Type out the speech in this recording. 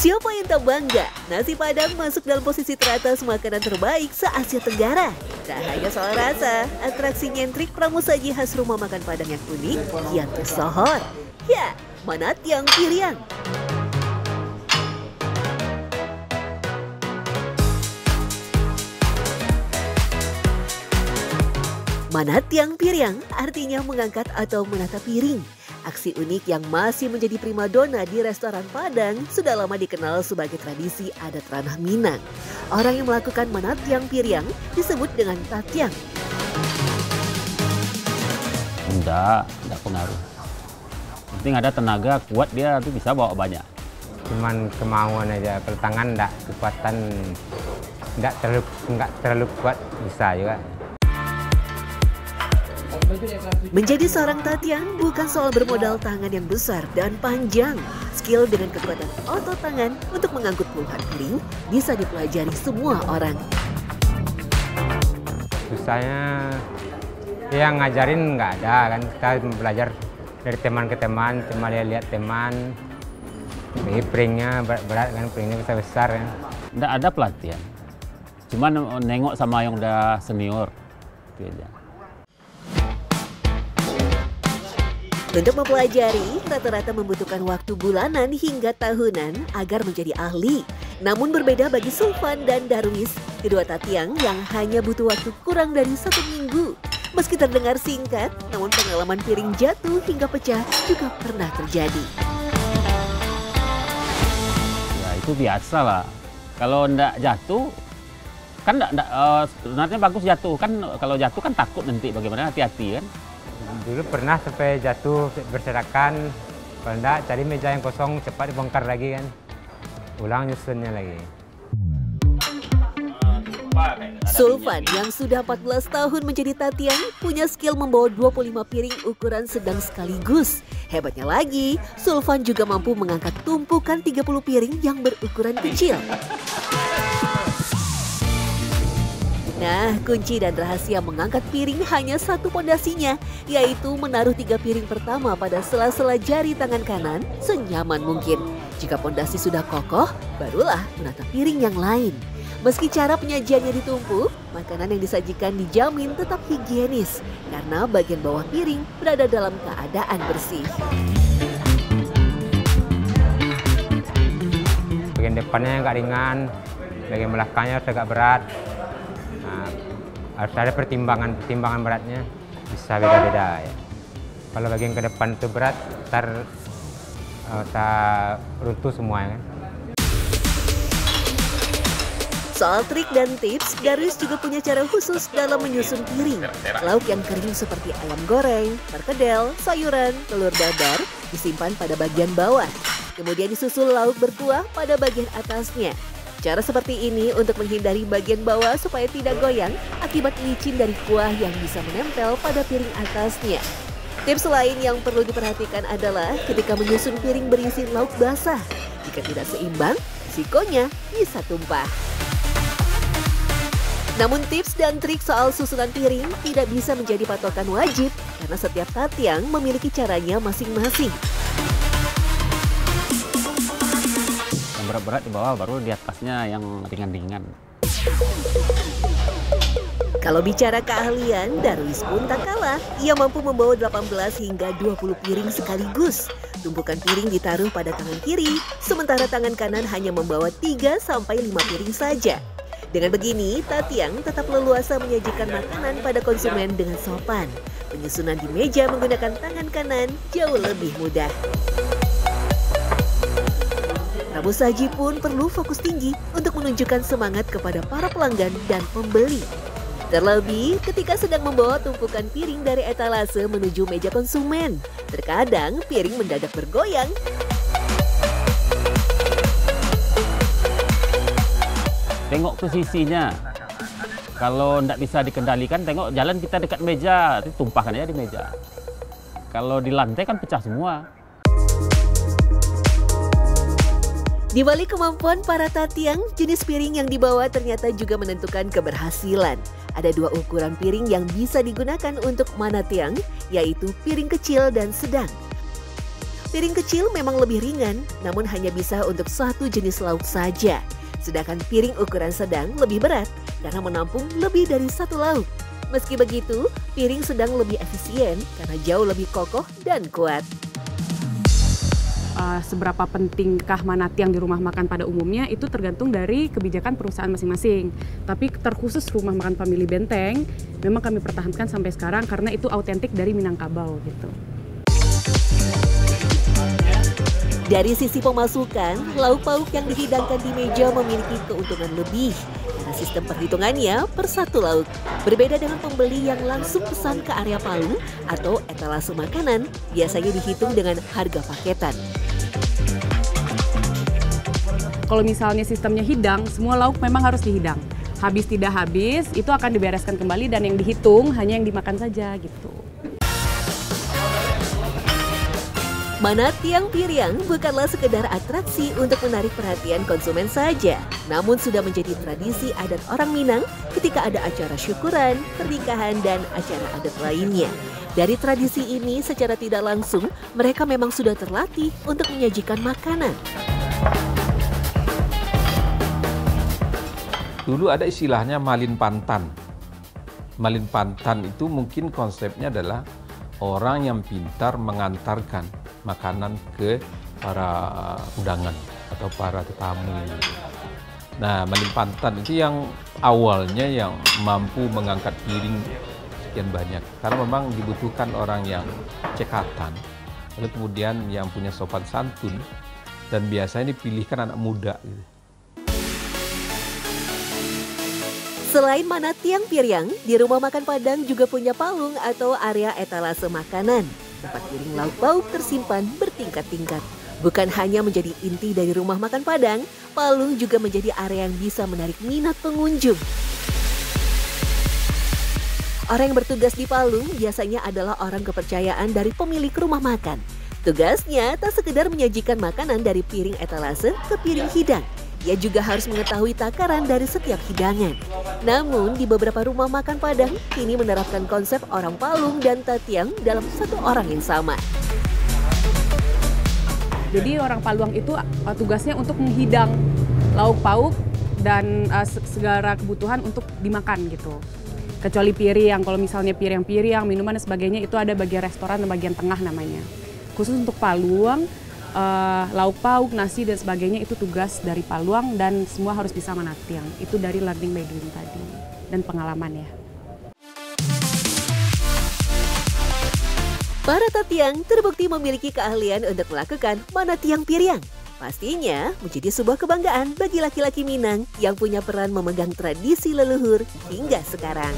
Siapa yang tak bangga? Nasi Padang masuk dalam posisi teratas makanan terbaik se-Asia Tenggara. Tak hanya soal rasa, atraksi nyentrik pramusaji khas rumah makan Padang yang unik kian tersohor. Ya, Manatiang Piriang. Manatiang Piriang artinya mengangkat atau menata piring. Aksi unik yang masih menjadi primadona di restoran Padang sudah lama dikenal sebagai tradisi adat ranah Minang. Orang yang melakukan Manatiang Piriang disebut dengan tatiang. Enggak pengaruh. Penting ada tenaga kuat, dia tuh bisa bawa banyak. Cuman kemauan aja, kalau tangan enggak, kekuatan enggak terlalu kuat bisa juga. Menjadi seorang tatiang bukan soal bermodal tangan yang besar dan panjang. Skill dengan kekuatan otot tangan untuk mengangkut puluhan piring bisa dipelajari semua orang. Susahnya yang ngajarin nggak ada kan, kita belajar dari teman ke teman, cuma lihat teman. Ini piringnya berat kan, piringnya besar kan. Nggak ada pelatihan, cuman nengok sama yang udah senior. Itu aja. Untuk mempelajari, rata-rata membutuhkan waktu bulanan hingga tahunan agar menjadi ahli. Namun berbeda bagi Sulfan dan Darwis, kedua tatiang yang hanya butuh waktu kurang dari 1 minggu. Meski terdengar singkat, namun pengalaman piring jatuh hingga pecah juga pernah terjadi. Ya itu biasa lah. Kalau ndak jatuh, kan sebenarnya bagus jatuh. Kan kalau jatuh kan takut nanti bagaimana, hati-hati kan. Dulu pernah sampai jatuh berserakan, kalau enggak cari meja yang kosong cepat dibongkar lagi kan, ulang nyusunnya lagi. Sulfan yang sudah 14 tahun menjadi tatiang punya skill membawa 25 piring ukuran sedang sekaligus. Hebatnya lagi, Sulfan juga mampu mengangkat tumpukan 30 piring yang berukuran kecil. Nah, kunci dan rahasia mengangkat piring hanya satu pondasinya, yaitu menaruh 3 piring pertama pada sela-sela jari tangan kanan senyaman mungkin. Jika pondasi sudah kokoh, barulah menata piring yang lain. Meski cara penyajiannya ditumpuk, makanan yang disajikan dijamin tetap higienis, karena bagian bawah piring berada dalam keadaan bersih. Bagian depannya agak ringan, bagian belakangnya agak berat. Harus ada pertimbangan beratnya, bisa beda-beda ya. Kalau bagian ke depan itu berat, ntar runtuh semua ya. Soal trik dan tips, Darwis juga punya cara khusus dalam menyusun piring. Lauk yang kering seperti ayam goreng, perkedel, sayuran, telur dadar disimpan pada bagian bawah. Kemudian disusul lauk berkuah pada bagian atasnya. Cara seperti ini untuk menghindari bagian bawah supaya tidak goyang akibat licin dari kuah yang bisa menempel pada piring atasnya. Tips lain yang perlu diperhatikan adalah ketika menyusun piring berisi lauk basah. Jika tidak seimbang, risikonya bisa tumpah. Namun tips dan trik soal susunan piring tidak bisa menjadi patokan wajib karena setiap tatiang memiliki caranya masing-masing. Berat-berat di bawah, baru di atasnya yang ringan-ringan. Kalau bicara keahlian, Darwis pun tak kalah. Ia mampu membawa 18 hingga 20 piring sekaligus. Tumpukan piring ditaruh pada tangan kiri, sementara tangan kanan hanya membawa 3 sampai 5 piring saja. Dengan begini, tatiang tetap leluasa menyajikan makanan pada konsumen dengan sopan. Penyusunan di meja menggunakan tangan kanan jauh lebih mudah. Pramusaji pun perlu fokus tinggi untuk menunjukkan semangat kepada para pelanggan dan pembeli. Terlebih ketika sedang membawa tumpukan piring dari etalase menuju meja konsumen. Terkadang piring mendadak bergoyang. Tengok posisinya. Kalau tidak bisa dikendalikan, tengok jalan kita dekat meja, tumpahkan aja di meja. Kalau di lantai kan pecah semua. Di balik kemampuan para tatiang, jenis piring yang dibawa ternyata juga menentukan keberhasilan. Ada 2 ukuran piring yang bisa digunakan untuk Manatiang, yaitu piring kecil dan sedang. Piring kecil memang lebih ringan, namun hanya bisa untuk satu jenis lauk saja. Sedangkan piring ukuran sedang lebih berat karena menampung lebih dari satu lauk. Meski begitu, piring sedang lebih efisien karena jauh lebih kokoh dan kuat. Seberapa pentingkah mana tiang di rumah makan pada umumnya itu tergantung dari kebijakan perusahaan masing-masing. Tapi terkhusus rumah makan Family Benteng memang kami pertahankan sampai sekarang karena itu autentik dari Minangkabau gitu. Dari sisi pemasukan, lauk pauk yang dihidangkan di meja memiliki keuntungan lebih karena sistem perhitungannya per satu lauk. Berbeda dengan pembeli yang langsung pesan ke area palu atau etalase makanan, biasanya dihitung dengan harga paketan. Kalau misalnya sistemnya hidang, semua lauk memang harus dihidang. Habis tidak habis, itu akan dibereskan kembali dan yang dihitung hanya yang dimakan saja gitu. Mana tiang piring bukanlah sekedar atraksi untuk menarik perhatian konsumen saja, namun sudah menjadi tradisi adat orang Minang ketika ada acara syukuran, pernikahan, dan acara adat lainnya. Dari tradisi ini secara tidak langsung, mereka memang sudah terlatih untuk menyajikan makanan. Dulu ada istilahnya malin pantan. Malin pantan itu mungkin konsepnya adalah orang yang pintar mengantarkan makanan ke para undangan atau para tetamu. Nah, malin pantan itu yang awalnya yang mampu mengangkat piring sekian banyak. Karena memang dibutuhkan orang yang cekatan, lalu kemudian yang punya sopan santun, dan biasanya dipilihkan anak muda. Selain mana tiang piring, di rumah makan Padang juga punya palung atau area etalase makanan. Tempat piring lauk pauk tersimpan bertingkat-tingkat. Bukan hanya menjadi inti dari rumah makan Padang, palung juga menjadi area yang bisa menarik minat pengunjung. Orang yang bertugas di palung biasanya adalah orang kepercayaan dari pemilik rumah makan. Tugasnya tak sekedar menyajikan makanan dari piring etalase ke piring hidang. Ia juga harus mengetahui takaran dari setiap hidangan. Namun, di beberapa rumah makan Padang, kini menerapkan konsep orang palung dan tatiang dalam satu orang yang sama. Jadi orang paluang itu tugasnya untuk menghidang lauk pauk dan segala kebutuhan untuk dimakan gitu. Kecuali piring, kalau misalnya piring-piring, minuman dan sebagainya itu ada bagian restoran dan bagian tengah namanya. Khusus untuk paluang, lauk pauk, nasi dan sebagainya itu tugas dari paluang dan semua harus bisa menatiang. Itu dari learning by doing tadi dan pengalaman ya. Para tatiang terbukti memiliki keahlian untuk melakukan mana tiang piring. Pastinya menjadi sebuah kebanggaan bagi laki-laki Minang yang punya peran memegang tradisi leluhur hingga sekarang.